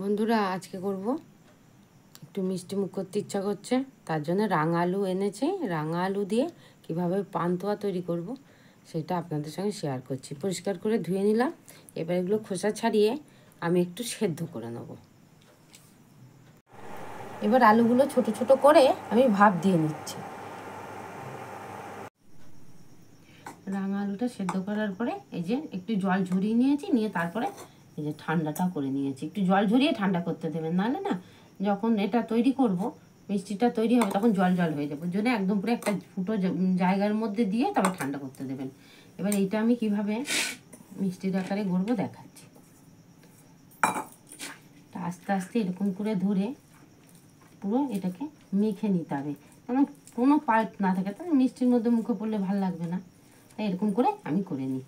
বন্ধুরা আজকে করব একটু মিষ্টি মুখ করতে ইচ্ছা করছে, তার জন্য রাঙা আলু এনেছি। রাঙা আলু দিয়ে কিভাবে পান্তুয়া তৈরি করব সেটা আপনাদের সঙ্গে শেয়ার করছি। পরিষ্কার করে ধুয়ে নিলাম, এবার এগুলো খোসা ছাড়িয়ে আমি একটু সেদ্ধ করে নেব। এবার আলুগুলো ছোট ছোট করে আমি ভাপ দিয়ে নিচ্ছি। রাঙা আলুটা সেদ্ধ করার পরে এই যে একটু জল ঝরিয়ে নিয়েছি, নিয়ে তারপরে এই যে ঠান্ডাটা করে নিয়েছি। একটু জল ঝরিয়ে ঠান্ডা করতে দেবেন, নাহলে না যখন এটা তৈরি করব, মিষ্টিটা তৈরি হবে তখন জল জল হয়ে যাবে। ওই জন্য একদম পুরো একটা ফুটো জায়গার মধ্যে দিয়ে তবে ঠান্ডা করতে দেবেন। এবার এইটা আমি কিভাবে মিষ্টির আকারে গড়বো দেখাচ্ছি। আস্তে আস্তে এরকম করে ধরে পুরো এটাকে মেখে নিতে হবে, কারণ কোনো পাল্প না থাকে তাহলে মিষ্টির মধ্যে মুখে পড়লে ভালো লাগবে না। তাই এরকম করে আমি করে নিই।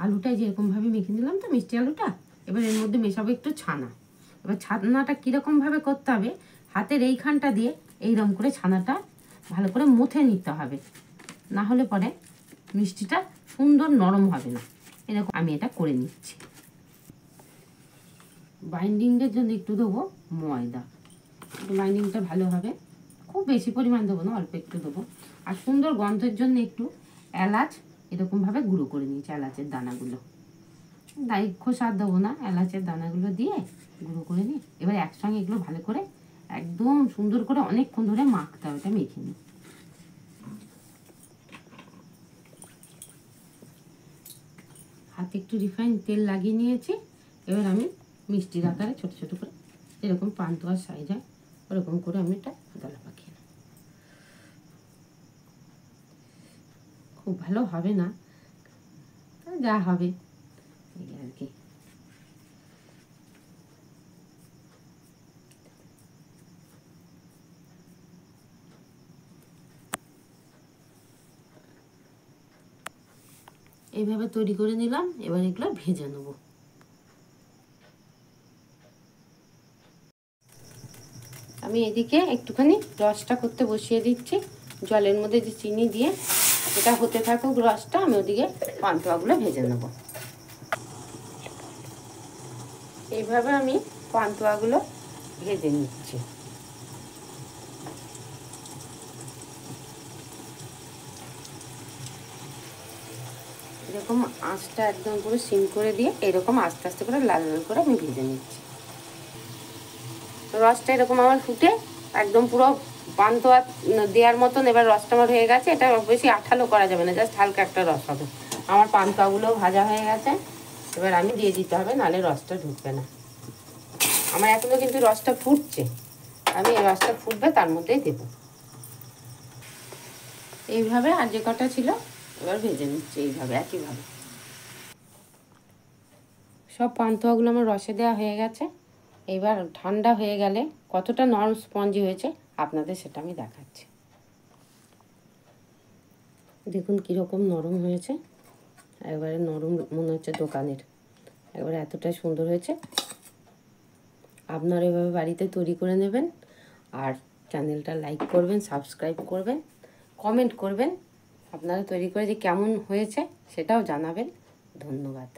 আলুটা যেরকমভাবে মেখে নিলাম তো মিষ্টি আলুটা, এবার এর মধ্যে মেশাবো একটু ছানা। এবার ছানাটা কীরকমভাবে করতে হবে, হাতের এইখানটা দিয়ে এইরকম করে ছানাটা ভালো করে মুথে নিতে হবে, না হলে পরে মিষ্টিটা সুন্দর নরম হবে না। এরকম আমি এটা করে নিচ্ছি। বাইন্ডিংয়ের জন্য একটু দেবো ময়দা, একটু বাইন্ডিংটা ভালো হবে। খুব বেশি পরিমাণ দেবো না, অল্প একটু দেবো। আর সুন্দর গন্ধের জন্য একটু এলাচ এরকমভাবে গুঁড়ো করে নিয়েছি, এলাচের দানাগুলো। তাই খোসা দেবো না, এলাচের দানাগুলো দিয়ে গুঁড়ো করে নিই। এবার একসঙ্গে এগুলো ভালো করে একদম সুন্দর করে অনেকক্ষণ ধরে মাখতে হবে। এটা মেখে নিই। হাতে একটু রিফাইন তেল লাগিয়ে নিয়েছি। এবার আমি মিষ্টির আকারে ছোট ছোট করে এরকম পান্তুয়ার সাইজ হয় ওরকম করে আমি এটা দলা পাকিয়ে নেব। খুব ভালো হবে না, যা হবে এই আর কি। এইভাবে তৈরি করে নিলাম। এবার এগুলো ভেজে নেব। আমি এদিকে একটুখানি রসটা করতে বসিয়ে দিচ্ছি। জলের মধ্যে যে চিনি দিয়ে এটা হতে থাকুক রসটা, আমি ওদিকে পান্তুয়াগুলো ভেজে নেব। এইভাবে আমি পান্তুয়াগুলো ভেজে নিচ্ছি। এরকম আঁচটা একদম পুরো সিম করে দিয়ে এরকম আস্তে আস্তে করে লাল লাল করে আমি ভেজে নিচ্ছি। রসটা এরকম আমার ফুটে একদম পুরো পান্তুয়া দেওয়ার মতন এবার রসটা আমার হয়ে গেছে। এটা বেশি আঠালো করা যাবে না, জাস্ট হালকা একটা রস হবে। আমার পান্তুয়াগুলোও ভাজা হয়ে গেছে। এবার আমি দিয়ে দিতে হবে, নাহলে রসটা ঢুকবে না। আমার এখনও কিন্তু রসটা ফুটছে, আমি এই রসটা ফুটবে তার মধ্যেই দেবো। এইভাবে আর যে কটা ছিল এবার ভেজে নিচ্ছি এইভাবে একইভাবে। সব পান্তুয়াগুলো আমার রসে দেওয়া হয়ে গেছে। এবার ঠান্ডা হয়ে গেলে কতটা নরম স্পঞ্জি হয়েছে আপনাদের সেটা আমি দেখাচ্ছি। দেখুন কীরকম নরম হয়েছে, একবারে নরম মনে হচ্ছে দোকানের। একবারে এতটাই সুন্দর হয়েছে। আপনারা এভাবে বাড়িতে তৈরি করে নেবেন। আর চ্যানেলটা লাইক করবেন, সাবস্ক্রাইব করবেন, কমেন্ট করবেন। আপনারা তৈরি করে যে কেমন হয়েছে সেটাও জানাবেন। ধন্যবাদ।